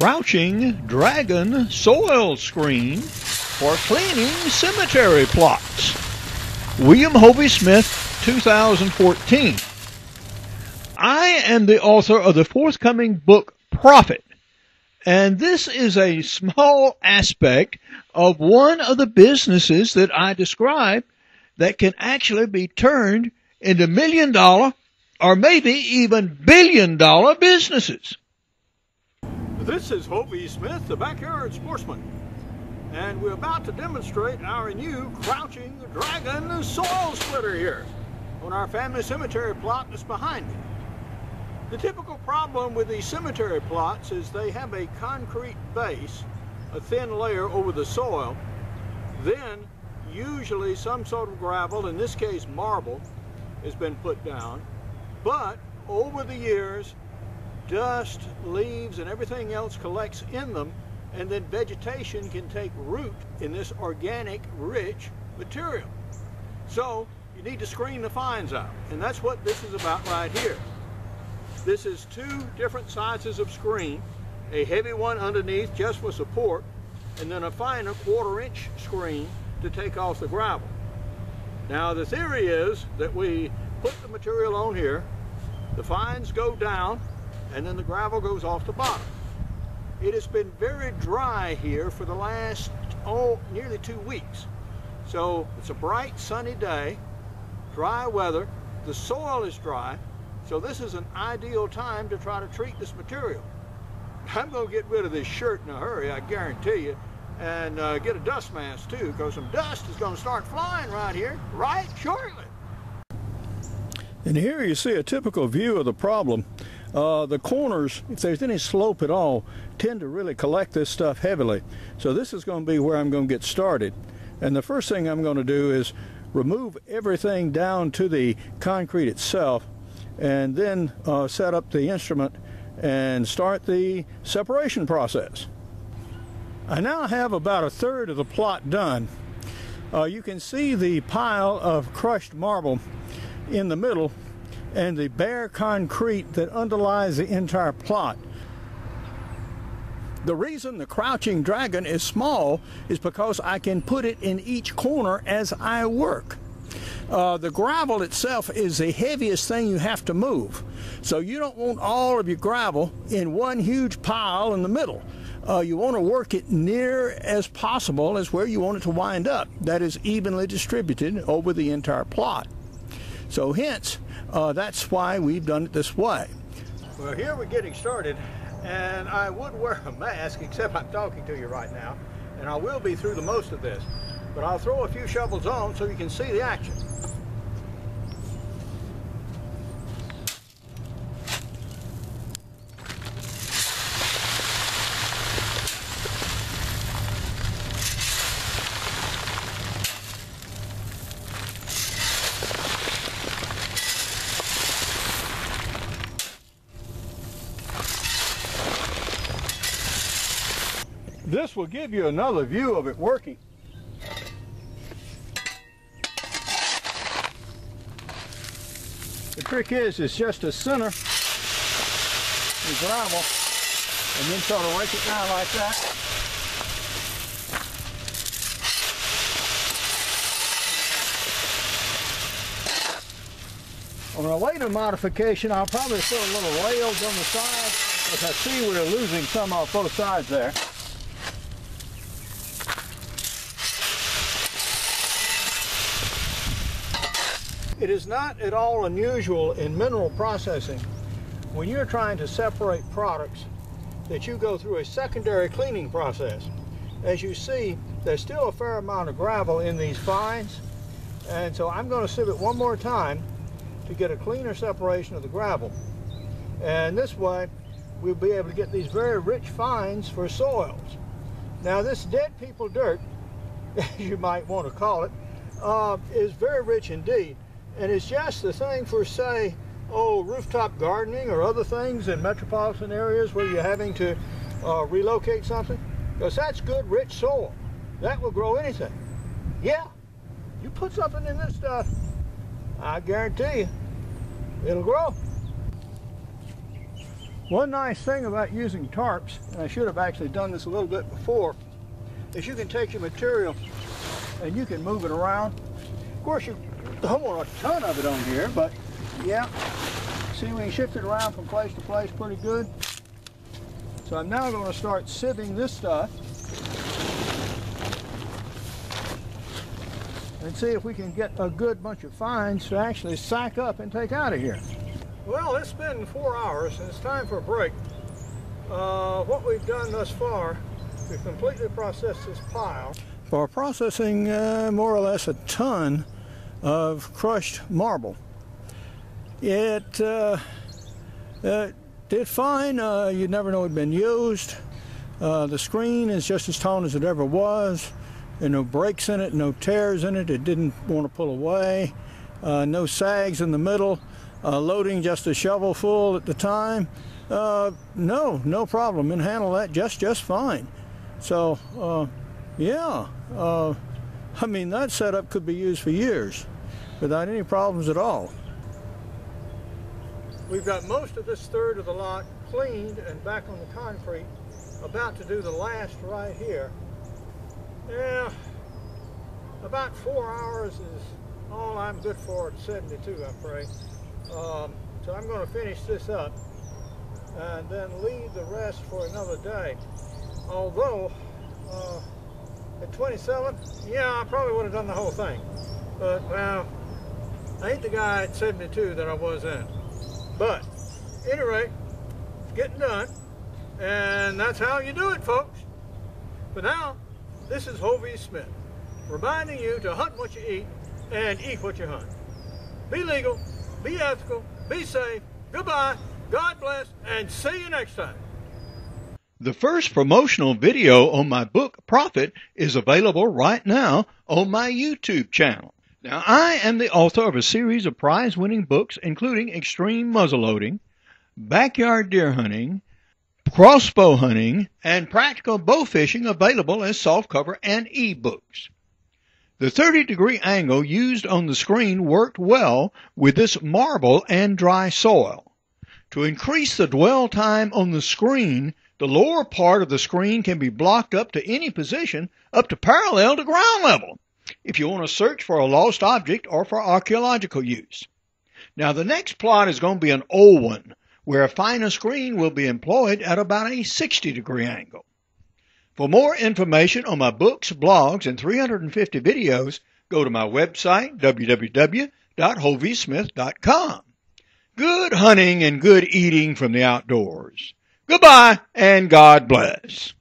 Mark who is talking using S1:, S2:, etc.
S1: Crouching Dragon soil screen for cleaning cemetery plots. William Hovey Smith, 2014. I am the author of the forthcoming book, Profit, and this is a small aspect of one of the businesses that I describe that can actually be turned into $1 million or maybe even $1 billion businesses.
S2: This is Hovey Smith, the Backyard Sportsman, and we're about to demonstrate our new Crouching Dragon soil splitter here on our family cemetery plot that's behind me. The typical problem with these cemetery plots is they have a concrete base, a thin layer over the soil, then usually some sort of gravel, in this case marble, has been put down, but over the years dust, leaves, and everything else collects in them, and then vegetation can take root in this organic, rich material. So you need to screen the fines out, and that's what this is about right here. This is two different sizes of screen, a heavy one underneath just for support, and then a finer 1/4 inch screen to take off the gravel. Now the theory is that we put the material on here, the fines go down, and then the gravel goes off the bottom. It has been very dry here for the last, nearly 2 weeks. So it's a bright sunny day, dry weather, the soil is dry, so this is an ideal time to try to treat this material. I'm going to get rid of this shirt in a hurry, I guarantee you, and get a dust mask too, because some dust is going to start flying right here, right shortly.
S3: And here you see a typical view of the problem. The corners, if there's any slope at all, tend to really collect this stuff heavily. So this is going to be where I'm going to get started. And the first thing I'm going to do is remove everything down to the concrete itself, and then set up the instrument and start the separation process. I now have about 1/3 of the plot done. You can see the pile of crushed marble in the middle and the bare concrete that underlies the entire plot. The reason the Crouching Dragon is small is because I can put it in each corner as I work. The gravel itself is the heaviest thing you have to move, so you don't want all of your gravel in one huge pile in the middle. You want to work it near as possible as where you want it to wind up. That is evenly distributed over the entire plot. So hence, that's why we've done it this way.
S2: Well, here we're getting started, and I would wear a mask, except I'm talking to you right now, and I will be through the most of this, but I'll throw a few shovels on so you can see the action.
S3: This will give you another view of it working. The trick is just to center the gravel and then sort of rake it down like that. On a later modification, I'll probably put a little rails on the side, because I see we're losing some off both sides there.
S2: It is not at all unusual in mineral processing, when you're trying to separate products, that you go through a secondary cleaning process. As you see, there's still a fair amount of gravel in these fines, and so I'm going to sieve it one more time to get a cleaner separation of the gravel. And this way, we'll be able to get these very rich fines for soils. Now this dead people dirt, as you might want to call it, is very rich indeed. And it's just the thing for, say, rooftop gardening or other things in metropolitan areas where you're having to relocate something, because that's good, rich soil. That will grow anything. Yeah, you put something in this stuff, I guarantee you, it'll grow.
S3: One nice thing about using tarps, and I should have actually done this a little bit before, is you can take your material and you can move it around. Of course, you don't want a ton of it on here, but yeah. See, we can shift it around from place to place pretty good. So I'm now going to start sieving this stuff and see if we can get a good bunch of fines to actually sack up and take out of here. Well, it's been 4 hours and it's time for a break. What we've done thus far, we've completely processed this pile. For processing more or less a ton of crushed marble. It did fine. You'd never know it'd been used. The screen is just as taut as it ever was. There are no breaks in it, no tears in it. It didn't want to pull away. No sags in the middle. Loading just a shovel full at the time. No problem. And handle that just fine. So yeah, I mean, that setup could be used for years without any problems at all. We've got most of this third of the lot cleaned and back on the concrete, about to do the last right here. Yeah, about 4 hours is all I'm good for at 72, I'm afraid. So I'm going to finish this up and then leave the rest for another day. Although, at 27, yeah, I probably would have done the whole thing. But, well, I ain't the guy at 72 that I was then. But, at any rate, it's getting done. And that's how you do it, folks. But now, this is Hovey Smith, reminding you to hunt what you eat and eat what you hunt. Be legal, be ethical, be safe. Goodbye, God bless, and see you next time.
S1: The first promotional video on my book, Profit, is available right now on my YouTube channel. Now, I am the author of a series of prize-winning books, including Extreme Muzzleloading, Backyard Deer Hunting, Crossbow Hunting, and Practical Bow Fishing, available as softcover and e-books. The 30-degree angle used on the screen worked well with this marble and dry soil. To increase the dwell time on the screen, the lower part of the screen can be blocked up to any position up to parallel to ground level, if you want to search for a lost object or for archaeological use. Now, the next plot is going to be an old one, where a finer screen will be employed at about a 60-degree angle. For more information on my books, blogs, and 350 videos, go to my website, www.hoveysmith.com. Good hunting and good eating from the outdoors. Goodbye, and God bless.